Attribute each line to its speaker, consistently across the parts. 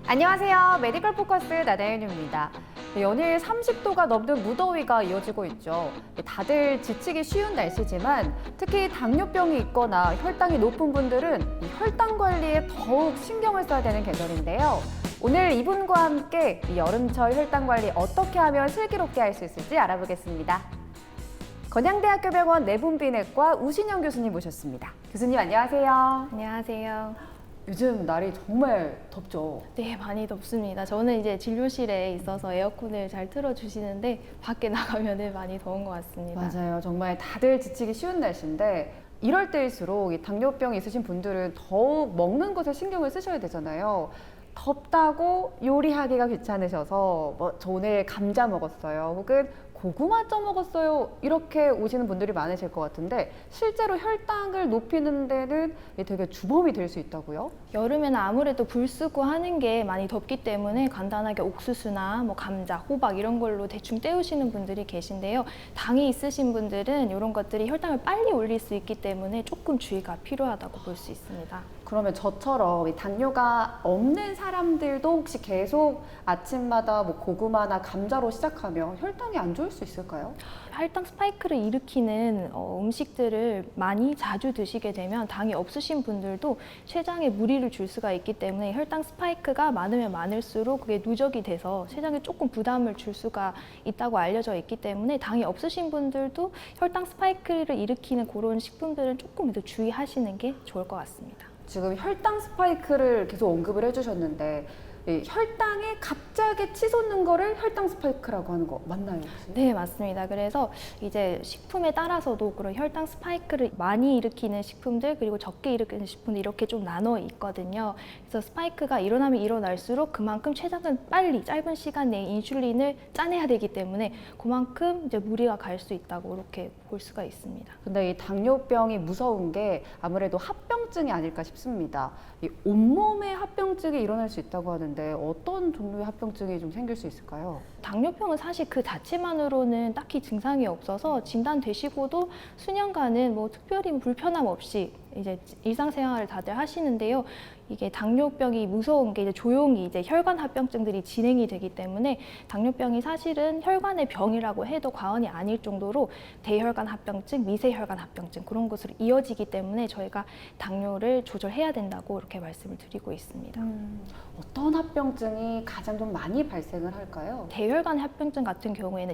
Speaker 1: 안녕하세요. 메디컬 포커스 나다현입니다. 연일 30도가 넘는 무더위가 이어지고 있죠. 다들 지치기 쉬운 날씨지만 특히 당뇨병이 있거나 혈당이 높은 분들은 이 혈당 관리에 더욱 신경을 써야 되는 계절인데요. 오늘 이분과 함께 이 여름철 혈당 관리 어떻게 하면 슬기롭게 할 수 있을지 알아보겠습니다. 건양대학교 병원 내분비내과 우신영 교수님 모셨습니다. 교수님 안녕하세요.
Speaker 2: 안녕하세요.
Speaker 1: 요즘 날이 정말 덥죠?
Speaker 2: 네, 많이 덥습니다. 저는 이제 진료실에 있어서 에어컨을 잘 틀어주시는데 밖에 나가면 많이 더운 것 같습니다.
Speaker 1: 맞아요. 정말 다들 지치기 쉬운 날씨인데 이럴 때일수록 이 당뇨병이 있으신 분들은 더욱 먹는 것에 신경을 쓰셔야 되잖아요. 덥다고 요리하기가 귀찮으셔서 저 오늘 감자 먹었어요. 혹은 고구마 쪄 먹었어요. 이렇게 오시는 분들이 많으실 것 같은데 실제로 혈당을 높이는 데는 되게 주범이 될 수 있다고요?
Speaker 2: 여름에는 아무래도 불 쓰고 하는 게 많이 덥기 때문에 간단하게 옥수수나 뭐 감자, 호박 이런 걸로 대충 때우시는 분들이 계신데요. 당이 있으신 분들은 이런 것들이 혈당을 빨리 올릴 수 있기 때문에 조금 주의가 필요하다고 볼 수 있습니다.
Speaker 1: 그러면 저처럼 이 당뇨가 없는 사람들도 혹시 계속 아침마다 뭐 고구마나 감자로 시작하면 혈당이 안 좋을 수 있을까요?
Speaker 2: 혈당 스파이크를 일으키는 음식들을 많이 자주 드시게 되면 당이 없으신 분들도 췌장에 무리를 줄 수가 있기 때문에 혈당 스파이크가 많으면 많을수록 그게 누적이 돼서 췌장에 조금 부담을 줄 수가 있다고 알려져 있기 때문에 당이 없으신 분들도 혈당 스파이크를 일으키는 그런 식품들은 조금 더 주의하시는 게 좋을 것 같습니다.
Speaker 1: 지금 혈당 스파이크를 계속 언급을 해주셨는데 이 혈당에 갑자기 치솟는 거를 혈당 스파이크라고 하는 거 맞나요, 혹시?
Speaker 2: 네, 맞습니다. 그래서 이제 식품에 따라서도 그런 혈당 스파이크를 많이 일으키는 식품들 그리고 적게 일으키는 식품들 이렇게 좀 나눠 있거든요. 그래서 스파이크가 일어나면 일어날수록 그만큼 췌장은 빨리 짧은 시간 내에 인슐린을 짜내야 되기 때문에 그만큼 이제 무리가 갈 수 있다고 이렇게 볼 수가 있습니다.
Speaker 1: 근데 이 당뇨병이 무서운 게 아무래도 합병증이 아닐까 싶습니다. 이 온몸에 합병증이 일어날 수 있다고 하는데 어떤 종류의 합병증이 좀 생길 수 있을까요?
Speaker 2: 당뇨병은 사실 그 자체만으로는 딱히 증상이 없어서 진단되시고도 수년간은 뭐 특별히 불편함 없이 이제 일상생활을 다들 하시는데요. 이게 당뇨병이 무서운 게 이제 조용히 이제 혈관 합병증들이 진행이 되기 때문에 당뇨병이 사실은 혈관의 병이라고 해도 과언이 아닐 정도로 대혈관 합병증, 미세혈관 합병증 그런 것으로 이어지기 때문에 저희가 당뇨를 조절해야 된다고 이렇게 말씀을 드리고 있습니다.
Speaker 1: 어떤 합병증이 가장 좀 많이 발생을 할까요?
Speaker 2: 대혈관 합병증 같은 경우에는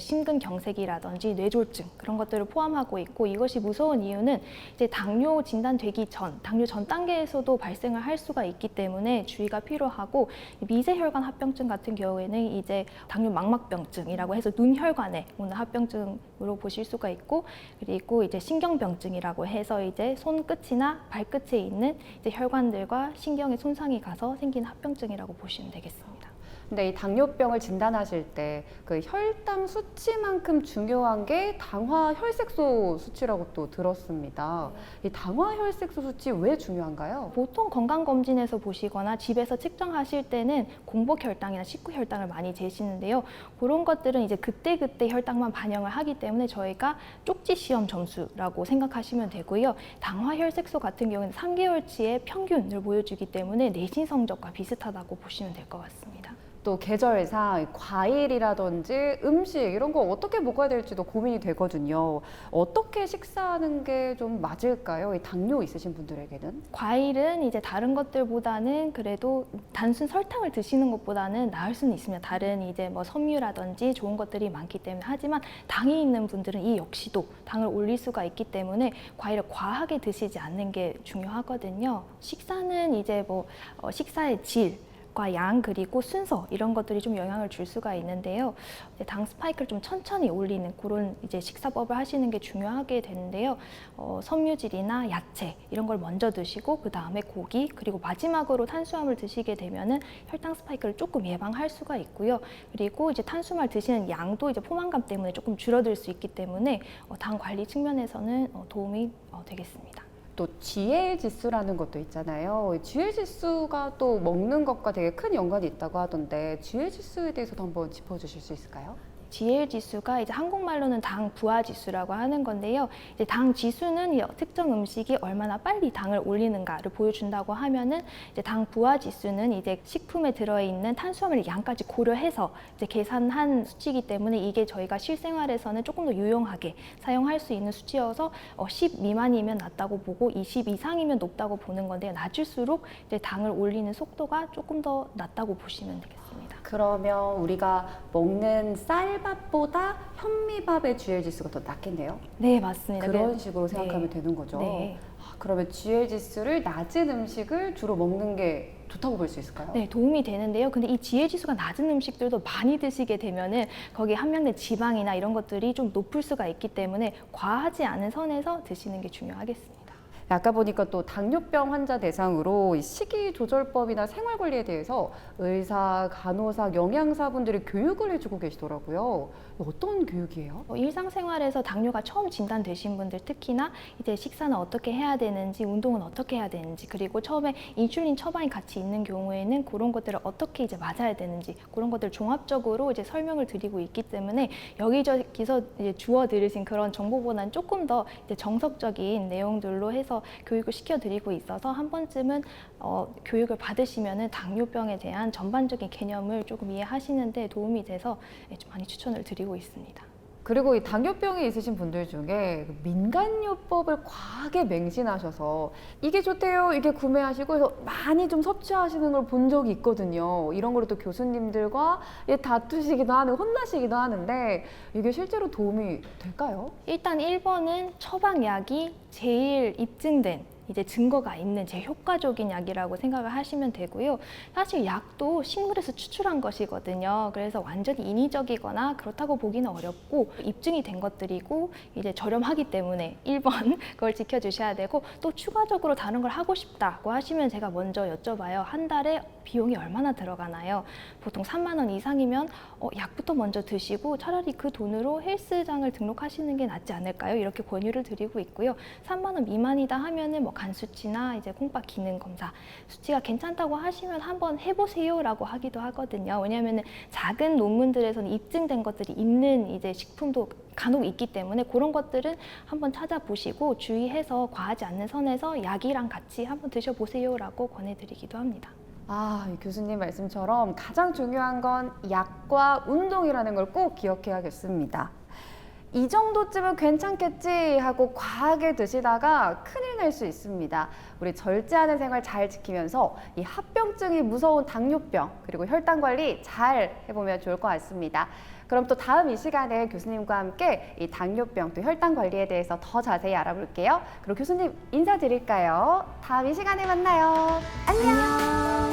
Speaker 2: 심근경색이라든지 뇌졸중 그런 것들을 포함하고 있고 이것이 무서운 이유는 이제 당뇨 진단되기 전, 당뇨 전 단계에서도 발생을 할 수가 있기 때문에 주의가 필요하고 미세혈관 합병증 같은 경우에는 이제 당뇨 망막병증이라고 해서 눈혈관에 오는 합병증으로 보실 수가 있고 그리고 이제 신경병증이라고 해서 이제 손끝이나 발끝에 있는 이제 혈관들과 신경에 손상이 가서 생긴 합병증이라고 보시면 되겠습니다.
Speaker 1: 근데 이 당뇨병을 진단하실 때 그 혈당 수치만큼 중요한 게 당화 혈색소 수치라고 또 들었습니다. 이 당화 혈색소 수치 왜 중요한가요?
Speaker 2: 보통 건강검진에서 보시거나 집에서 측정하실 때는 공복혈당이나 식후혈당을 많이 재시는데요. 그런 것들은 이제 그때그때 혈당만 반영을 하기 때문에 저희가 쪽지 시험 점수라고 생각하시면 되고요. 당화 혈색소 같은 경우는 3개월치의 평균을 보여주기 때문에 내신 성적과 비슷하다고 보시면 될 것 같습니다.
Speaker 1: 또 계절상 과일이라든지 음식 이런 거 어떻게 먹어야 될지도 고민이 되거든요. 어떻게 식사하는 게 좀 맞을까요? 이 당뇨 있으신 분들에게는?
Speaker 2: 과일은 이제 다른 것들보다는 그래도 단순 설탕을 드시는 것보다는 나을 수는 있습니다. 다른 이제 뭐 섬유라든지 좋은 것들이 많기 때문에 하지만 당이 있는 분들은 이 역시도 당을 올릴 수가 있기 때문에 과일을 과하게 드시지 않는 게 중요하거든요. 식사는 이제 뭐 식사의 질 과 양 그리고 순서 이런 것들이 좀 영향을 줄 수가 있는데요. 당 스파이크를 좀 천천히 올리는 그런 이제 식사법을 하시는 게 중요하게 되는데요. 섬유질이나 야채 이런 걸 먼저 드시고 그 다음에 고기 그리고 마지막으로 탄수화물 드시게 되면은 혈당 스파이크를 조금 예방할 수가 있고요. 그리고 이제 탄수화물 드시는 양도 이제 포만감 때문에 조금 줄어들 수 있기 때문에 당 관리 측면에서는 도움이 되겠습니다.
Speaker 1: 또 GL 지수라는 것도 있잖아요. GL 지수가 또 먹는 것과 되게 큰 연관이 있다고 하던데 GL 지수에 대해서도 한번 짚어주실 수 있을까요?
Speaker 2: GL 지수가 이제 한국말로는 당 부하 지수라고 하는 건데요. 이제 당 지수는 이 특정 음식이 얼마나 빨리 당을 올리는가를 보여준다고 하면은 이제 당 부하 지수는 이제 식품에 들어있는 탄수화물 양까지 고려해서 이제 계산한 수치이기 때문에 이게 저희가 실생활에서는 조금 더 유용하게 사용할 수 있는 수치여서 10 미만이면 낮다고 보고 20 이상이면 높다고 보는 건데요. 낮을수록 이제 당을 올리는 속도가 조금 더 낮다고 보시면 되겠습니다.
Speaker 1: 그러면 우리가 먹는 쌀밥보다 현미밥의 GL 지수가 더 낮겠네요?
Speaker 2: 네, 맞습니다.
Speaker 1: 그런 식으로 생각하면 되는 거죠?
Speaker 2: 네.
Speaker 1: 그러면 GL 지수를 낮은 음식을 주로 먹는 게 좋다고 볼 수 있을까요?
Speaker 2: 네, 도움이 되는데요. 근데 이 GL 지수가 낮은 음식들도 많이 드시게 되면은 거기에 함량된 지방이나 이런 것들이 좀 높을 수가 있기 때문에 과하지 않은 선에서 드시는 게 중요하겠습니다.
Speaker 1: 아까 보니까 또 당뇨병 환자 대상으로 이 식이조절법이나 생활관리에 대해서 의사, 간호사, 영양사분들이 교육을 해주고 계시더라고요. 어떤 교육이에요?
Speaker 2: 일상생활에서 당뇨가 처음 진단되신 분들 특히나 이제 식사는 어떻게 해야 되는지, 운동은 어떻게 해야 되는지, 그리고 처음에 인슐린 처방이 같이 있는 경우에는 그런 것들을 어떻게 이제 맞아야 되는지 그런 것들 종합적으로 이제 설명을 드리고 있기 때문에 여기저기서 이제 주워 들으신 그런 정보보다는 조금 더 이제 정석적인 내용들로 해서 교육을 시켜드리고 있어서 한 번쯤은 교육을 받으시면은 당뇨병에 대한 전반적인 개념을 조금 이해하시는데 도움이 돼서 좀 많이 추천을 드리고 있습니다.
Speaker 1: 그리고 이 당뇨병이 있으신 분들 중에 민간요법을 과하게 맹신하셔서 이게 좋대요, 이게 구매하시고 해서 많이 좀 섭취하시는 걸 본 적이 있거든요. 이런 거를 또 교수님들과 다투시기도 하는, 혼나시기도 하는데 이게 실제로 도움이 될까요?
Speaker 2: 일단 1번은 처방약이 제일 입증된 이제 증거가 있는 제일 효과적인 약이라고 생각을 하시면 되고요. 사실 약도 식물에서 추출한 것이거든요. 그래서 완전히 인위적이거나 그렇다고 보기는 어렵고 입증이 된 것들이고 이제 저렴하기 때문에 1번 그걸 지켜주셔야 되고 또 추가적으로 다른 걸 하고 싶다고 하시면 제가 먼저 여쭤봐요. 한 달에 비용이 얼마나 들어가나요? 보통 3만 원 이상이면 약부터 먼저 드시고 차라리 그 돈으로 헬스장을 등록하시는 게 낫지 않을까요? 이렇게 권유를 드리고 있고요. 3만 원 미만이다 하면은 뭐 간 수치나 이제 콩팥 기능 검사 수치가 괜찮다고 하시면 한번 해보세요라고 하기도 하거든요. 왜냐하면은 작은 논문들에서는 입증된 것들이 있는 이제 식품도 간혹 있기 때문에 그런 것들은 한번 찾아보시고 주의해서 과하지 않는 선에서 약이랑 같이 한번 드셔보세요라고 권해드리기도 합니다.
Speaker 1: 이 교수님 말씀처럼 가장 중요한 건 약과 운동이라는 걸 꼭 기억해야겠습니다. 이 정도쯤은 괜찮겠지 하고 과하게 드시다가 큰일 날 수 있습니다. 우리 절제하는 생활 잘 지키면서 이 합병증이 무서운 당뇨병 그리고 혈당 관리 잘 해보면 좋을 것 같습니다. 그럼 또 다음 이 시간에 교수님과 함께 이 당뇨병 또 혈당 관리에 대해서 더 자세히 알아볼게요. 그리고 교수님 인사드릴까요? 다음 이 시간에 만나요. 안녕.